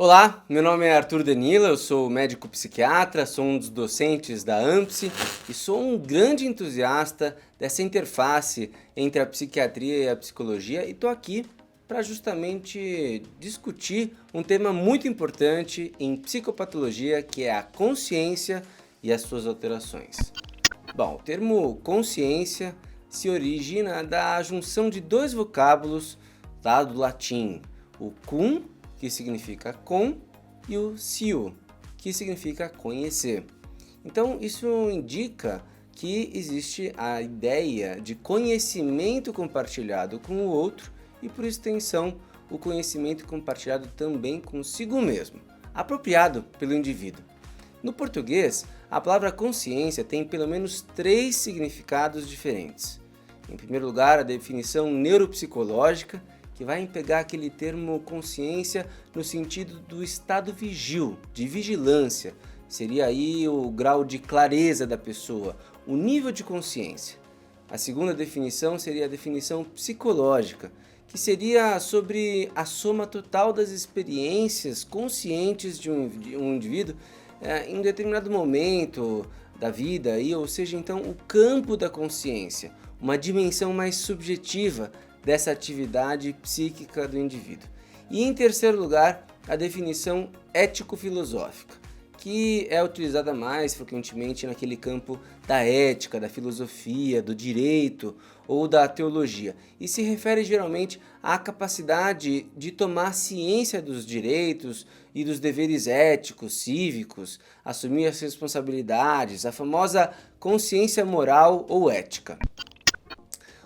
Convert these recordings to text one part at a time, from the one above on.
Olá, meu nome é Arthur Danila, eu sou médico psiquiatra, sou um dos docentes da AMPSE e sou um grande entusiasta dessa interface entre a psiquiatria e a psicologia e estou aqui para justamente discutir um tema muito importante em psicopatologia, que é a consciência e as suas alterações. Bom, o termo consciência se origina da junção de dois vocábulos lá do latim, o cum, que significa com, e o scio, que significa conhecer. Então, isso indica que existe a ideia de conhecimento compartilhado com o outro e, por extensão, o conhecimento compartilhado também consigo mesmo, apropriado pelo indivíduo. No português, a palavra consciência tem pelo menos 3 significados diferentes. Em primeiro lugar, a definição neuropsicológica, que vai pegar aquele termo consciência no sentido do estado vigil, de vigilância. Seria aí o grau de clareza da pessoa, o nível de consciência. A segunda definição seria a definição psicológica, que seria sobre a soma total das experiências conscientes de um indivíduo em um determinado momento da vida, ou seja, então o campo da consciência, uma dimensão mais subjetiva dessa atividade psíquica do indivíduo. E em terceiro lugar, a definição ético-filosófica, que é utilizada mais frequentemente naquele campo da ética, da filosofia, do direito ou da teologia, e se refere geralmente à capacidade de tomar ciência dos direitos e dos deveres éticos, cívicos, assumir as responsabilidades, a famosa consciência moral ou ética.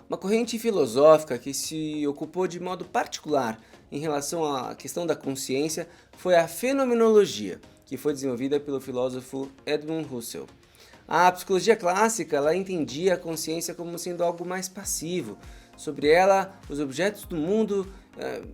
Uma corrente filosófica que se ocupou de modo particular em relação à questão da consciência foi a fenomenologia, que foi desenvolvida pelo filósofo Edmund Husserl. A psicologia clássica ela entendia a consciência como sendo algo mais passivo. Sobre ela, os objetos do mundo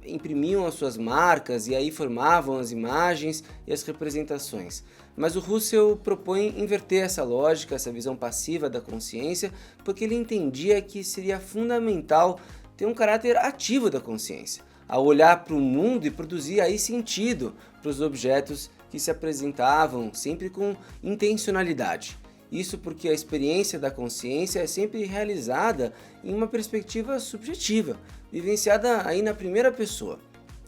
imprimiam as suas marcas e aí formavam as imagens e as representações. Mas o Husserl propõe inverter essa lógica, essa visão passiva da consciência, porque ele entendia que seria fundamental ter um caráter ativo da consciência, ao olhar para o mundo e produzir aí sentido para os objetos que se apresentavam sempre com intencionalidade. Isso porque a experiência da consciência é sempre realizada em uma perspectiva subjetiva, vivenciada aí na primeira pessoa.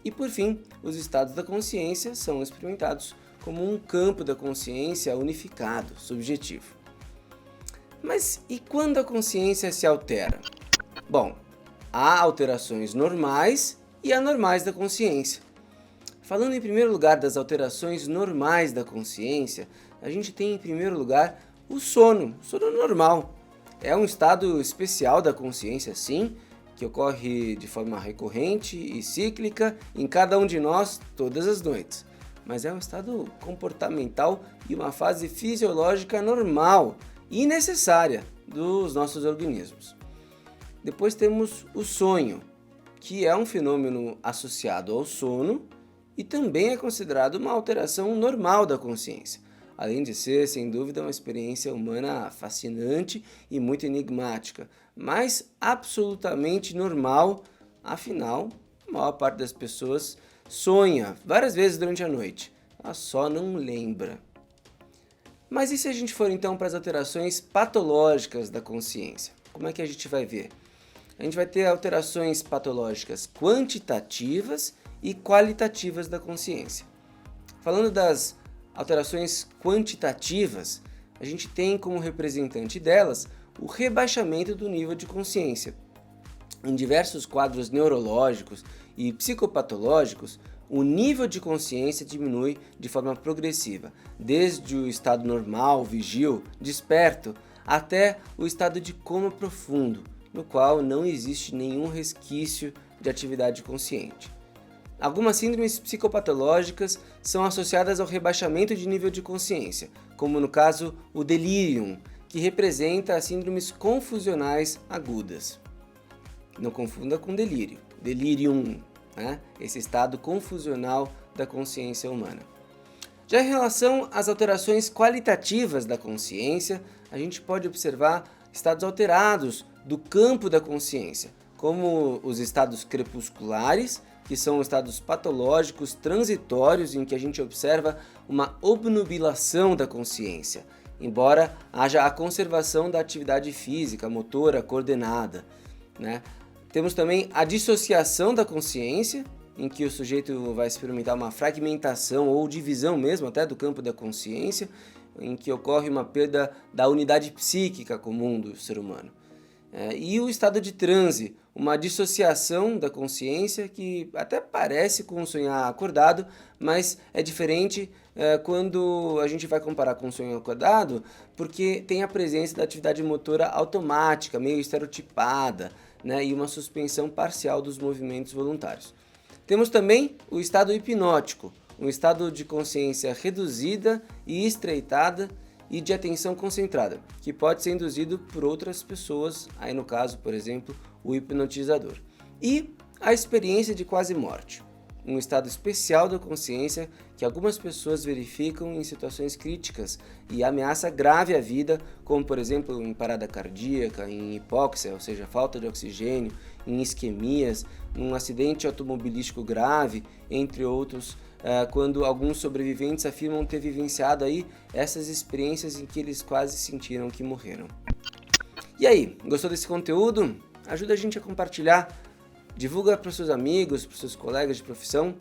E por fim, os estados da consciência são experimentados como um campo da consciência unificado, subjetivo. Mas e quando a consciência se altera? Bom, há alterações normais e anormais da consciência. Falando em primeiro lugar das alterações normais da consciência, a gente tem em primeiro lugar o sono normal. É um estado especial da consciência, sim, que ocorre de forma recorrente e cíclica em cada um de nós todas as noites. Mas é um estado comportamental e uma fase fisiológica normal e necessária dos nossos organismos. Depois temos o sonho, que é um fenômeno associado ao sono e também é considerado uma alteração normal da consciência, além de ser, sem dúvida, uma experiência humana fascinante e muito enigmática, mas absolutamente normal, afinal, a maior parte das pessoas sonha várias vezes durante a noite, ela só não lembra. Mas e se a gente for então para as alterações patológicas da consciência? Como é que a gente vai ver? A gente vai ter alterações patológicas quantitativas e qualitativas da consciência. Falando das alterações quantitativas, a gente tem como representante delas o rebaixamento do nível de consciência. Em diversos quadros neurológicos e psicopatológicos, o nível de consciência diminui de forma progressiva, desde o estado normal, vigil, desperto, até o estado de coma profundo, no qual não existe nenhum resquício de atividade consciente. Algumas síndromes psicopatológicas são associadas ao rebaixamento de nível de consciência, como no caso o delirium, que representa as síndromes confusionais agudas. Não confunda com delírio, delirium, né? Esse estado confusional da consciência humana. Já em relação às alterações qualitativas da consciência, a gente pode observar estados alterados do campo da consciência, como os estados crepusculares que são estados patológicos transitórios em que a gente observa uma obnubilação da consciência, embora haja a conservação da atividade física, motora, coordenada, né? Temos também a dissociação da consciência, em que o sujeito vai experimentar uma fragmentação ou divisão mesmo até do campo da consciência, em que ocorre uma perda da unidade psíquica comum do ser humano. E o estado de transe, uma dissociação da consciência que até parece com um sonhar acordado, mas é diferente quando a gente vai comparar com um sonho acordado, porque tem a presença da atividade motora automática, meio estereotipada, né, e uma suspensão parcial dos movimentos voluntários. Temos também o estado hipnótico, um estado de consciência reduzida e estreitada e de atenção concentrada, que pode ser induzido por outras pessoas, aí no caso, por exemplo, o hipnotizador. E a experiência de quase morte, um estado especial da consciência que algumas pessoas verificam em situações críticas e ameaça grave à vida, como por exemplo em parada cardíaca, em hipóxia, ou seja, falta de oxigênio, em isquemias, num acidente automobilístico grave, entre outros, quando alguns sobreviventes afirmam ter vivenciado aí essas experiências em que eles quase sentiram que morreram. E aí, gostou desse conteúdo? Ajuda a gente a compartilhar, divulga para os seus amigos, para os seus colegas de profissão.